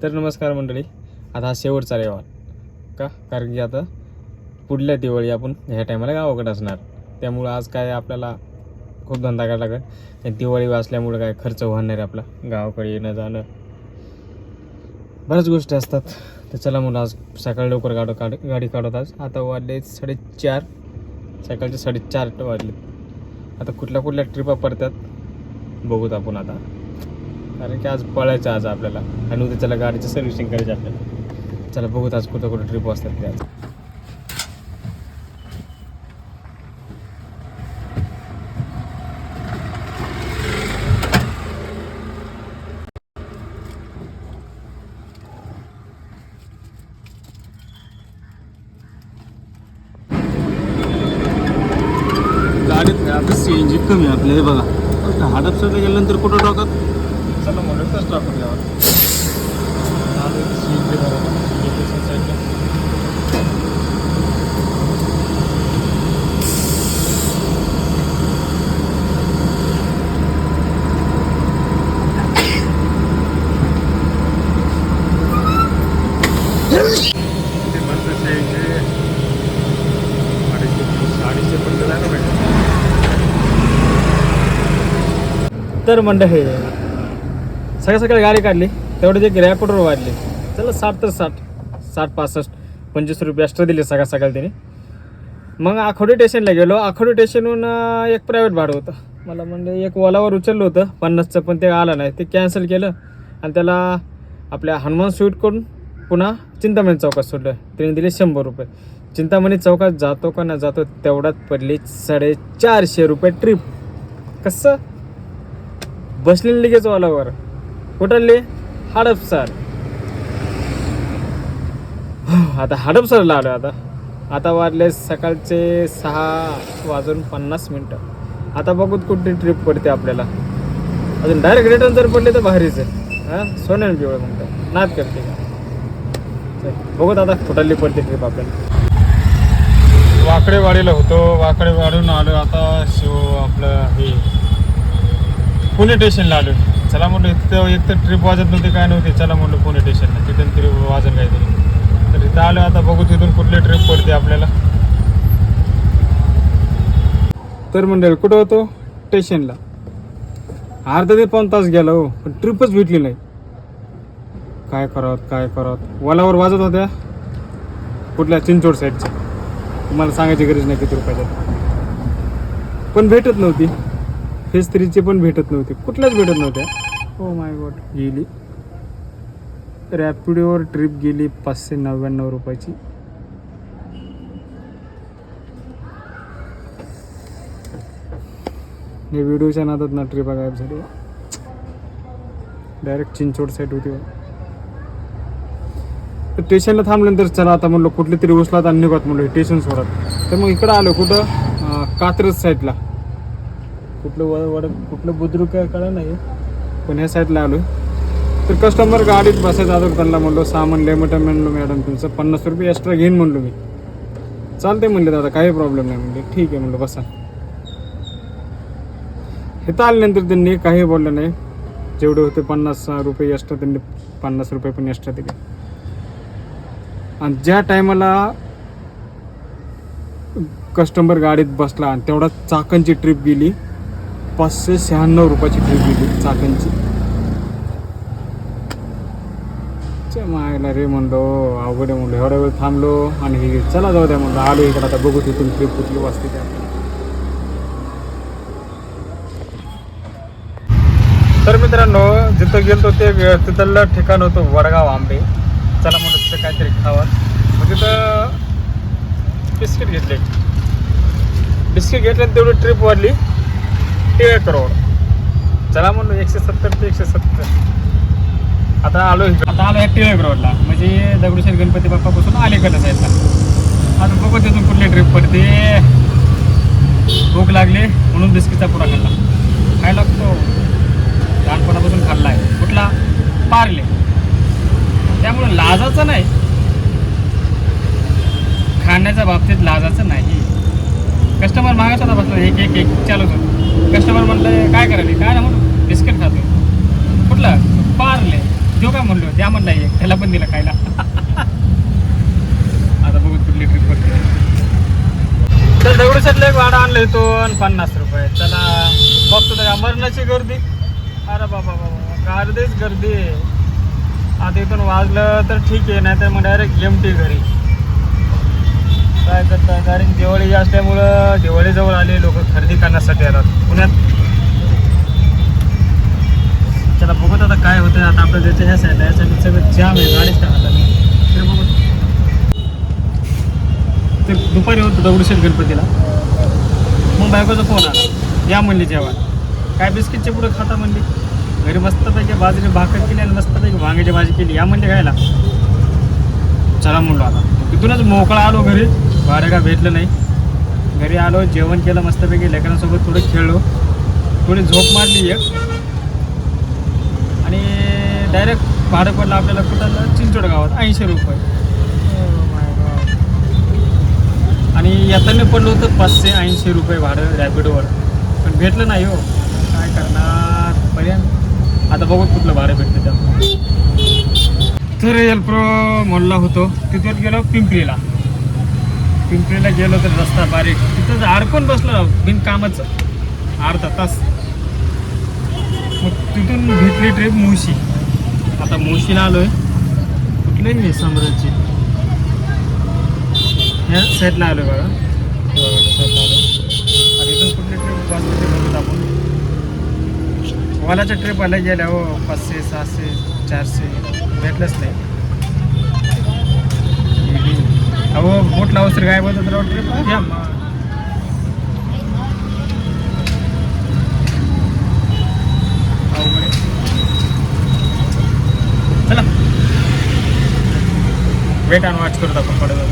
तर नमस्कार मंडळी, आता हा शेवटचा रविवार का, कारण की आता पुढल्या दिवाळी आपण ह्या टायमाला गावाकडे असणार. त्यामुळं आज काय आपल्याला खूप धंदा करायला लागेल. दिवाळी वाचल्यामुळं काय खर्च होणार आहे आपला, गावाकडे येणं जाणं बऱ्याच गोष्टी असतात. तर चला म्हणून आज सकाळी लवकर गाडी काढत. आज आता वाजले 4:30, सकाळचे 4:30 वाजले. आता कुठल्या ट्रिपा पडतात बघूत आपण आता, कारण की आज पळायचं आज आपल्याला आणि उद्या त्याला गाडीचं सर्व्हिसिंग करायचं आपल्याला. चला बघूत आज कुठं ट्रिप असतात ते आज. गाडीत आता CNG कमी आपल्याला बघा. हडपसरला गेल्यानंतर कुठं टाकत, चला म्हणून तसं टाकून द्यावं. CNG साईडला तर मंडळ हे सकाळी गाडी काढली तेवढे एक रॅपिडवर वाढली. चला 60 तर 60 65 25 रुपये एक्स्ट्रा दिले सकाळी त्याने. मग आखोडी स्टेशनला गेलो. आखोडी स्टेशनहून एक प्रायव्हेट भाडं होतं. मला म्हणजे एक ओलावर उचललं होतं 50चं, पण ते आलं नाही. ते कॅन्सल केलं आणि त्याला आपल्या हनुमान स्वीटकडून पुन्हा चिंतामणी चौकात सोडलं. त्याने दिले 100 रुपये. चिंतामणी चौकात जातो का नाही जातो तेवढ्यात पडली 450 रुपये ट्रिप. कसं बसले लगेच ओलावर. कुठले? हडपसर. आता हडपसरला आलो. आता वाजले सकाळचे 6:50. आता बघूत कुठली ट्रिप पडते आपल्याला. अजून डायरेक्ट रिटर्न जर पडले तर भारीच आहे. हां, सोन्यान पिवळ म्हणतात, नाद करते का. बघूत आता कुठली पडते ट्रिप आपल्याला. वाकडेवाडीला होतो, वाकडेवाडीहून आलो. आता आपलं हे पुणे स्टेशनला आलो. चला म्हणलं इथं एक तर ट्रिप वाजत नव्हती, काय नव्हती. चला म्हणलं पुणे स्टेशनला, तिथून ट्रिप वाजत काहीतरी. तर इथं आलो. आता बघू तिथून कुठली ट्रिप पडते आपल्याला. तर मंडळी कुठं होतो? स्टेशनला. अर्धा ते 5 तास गेला हो, पण ट्रिपच भेटली नाही. काय करावं. वलावर वाजत होत्या कुठल्या चिंचोड साईडच्या. तुम्हाला सांगायची गरज नाही किती रुपयाच्या, पण भेटत नव्हती. फेज 3ची पण भेटत नव्हती, कुठल्याच भेटत नव्हत्या. Oh my God. गेली रॅपिडोवर ट्रिप गेली 599 रुपयाची. हे व्हिडिओच्या नादात ना ट्रिपा गायब झाली. डायरेक्ट चिंचोड साईड होती. तर स्टेशनला थांबल्यानंतर चला आता म्हणलो कुठली तरी उचलात आणि निघत म्हणलो स्टेशन सोडत. तर मग इकडं आलो. कुठं? कात्रज साईडला. कुठलं बुद्रुक काय कळलं नाही, पण ह्या साईडला आलो. तर कस्टमर गाडीत बसायचं अजून त्यांना म्हणलो सामान लय मोठं म्हणलो, मॅडम तुमचं 50 रुपये एक्स्ट्रा घेईन म्हणलो मी. चालते म्हणले दादा, काही प्रॉब्लेम नाही म्हणले. ठीक आहे म्हणलं बसा. हे तर आल्यानंतर त्यांनी काही बोललं नाही. जेवढे होते 50 रुपये एक्स्ट्रा, त्यांनी 50 रुपये पण एक्स्ट्रा दिले. आणि ज्या टायमाला कस्टमर गाडीत बसला आणि तेवढा चाकणची ट्रिप गेली 596 रुपयाची ट्रिप गेली चाकणची. मायला रे म्हणलो, अवघड म्हणलो. एवढ्या वेळ थांबलो आणि चला जाऊ द्या म्हणलं. आलो इकडं. आता बघू तिथून ट्रिप कुठली वाजते त्या. तर मित्रांनो, जिथं गेलो ते तिथलं ठिकाण होतं वडगाव आंबे. चला म्हणलं तिथं काहीतरी खावं. मग तिथं बिस्किट घेतले आणि तेवढी ट्रिप वाढली 1.5 करोड. चला म्हणलो 170 ते 170. आता आलो ह्या 1.5 करोडला, म्हणजे दगडूशेठ गणपती बाप्पापासून अलीकडे जायचा. आता बघू तिथून कुठली ट्रिप पडते. भूक लागली म्हणून बिस्किटचा पुरा खाल्ला. काय लागतो लहानपणापासून खाल्ला आहे. कुठला? पार्ले. त्यामुळे लाजाचं नाही, खाण्याच्या बाबतीत लाजाचं नाही. कस्टमर मागायचा होता बसला, एक चालत होतं. कस्टमर म्हटलं काय करायला, काय ना म्हणून बिस्किट खातो. कुठलं? पार्ले. तो काय म्हणलो द्या म्हणला एक त्याला पण दिला खायला. आता बघू कुठली ट्रिप करते. तर दगडूशेठला एक वाडा आणलाय तो 50 रुपये. चला बघतो तर मरणाची गर्दी. अरे बाबा बाबा गर्दीच गर्दी. आता इथून वाजलं तर ठीक आहे, नाही तर मग डायरेक्ट एमटी घरी. काय करतात कारण दिवाळी असल्यामुळं दिवाळीजवळ आले लोक खरेदी करण्यासाठी येतात पुण्यात. चला बघत आता काय होतं. आता आपलं त्याच्या ह्या साईडला या साईड सगळं जाम आहे गाडीच काय हाताने ते बघत. ते दुपारी होतं दगडूशेठ गणपतीला. मग बायकोचा फोन आला या म्हणली जेवण. काय बिस्किटचे पुढं खाता म्हणली. घरी मस्तपैकी बाजरी भाकर केली आणि मस्तपैकी वांग्याची भाजी केली. या म्हणली खायला. चला म्हणलो आता तिथूनच मोकळा आलो घरी. भाडं काय भेटलं नाही. घरी आलो जेवण केलं मस्तपैकी लेकरांसोबत थोडं खेळलो. थोडी झोप मारली एक आणि डायरेक्ट भाडं पडलं आपल्याला कुठं चिंचोड गावात 80 रुपये. आणि येताना पडलं होतं 580 रुपये भाडं रॅपिडोवर. पण भेटलं नाही हो. काय करणार पर्यंत. आता बघू कुठलं भाडं भेटतं त्यामुळे. तर एल्प्रो मॉलला होतो तिथून गेलो पिंपरीला. पिंपरीला गेलो तर रस्ता बारीक. तिथं अडकून बसलो बिनकामाचं अर्धा तास. मग तिथून भेटली ट्रिप मुळशी. आता मुळशीला आलो आहे. कुठले हे साम्राज्य ह्या साईडला आलो बघा. साईडला आलो. आणि इथून कुठली ट्रिप वाजते बघत आपण. वालाच्या ट्रिप आल्या गेल्या हो 500 600 400 भेटलंच नाही. अहो बोट लावस तर काय बोलतात राव ट्रिप घ्या. चला वेट आणि वॉच करत आपण थोड्या वेळ.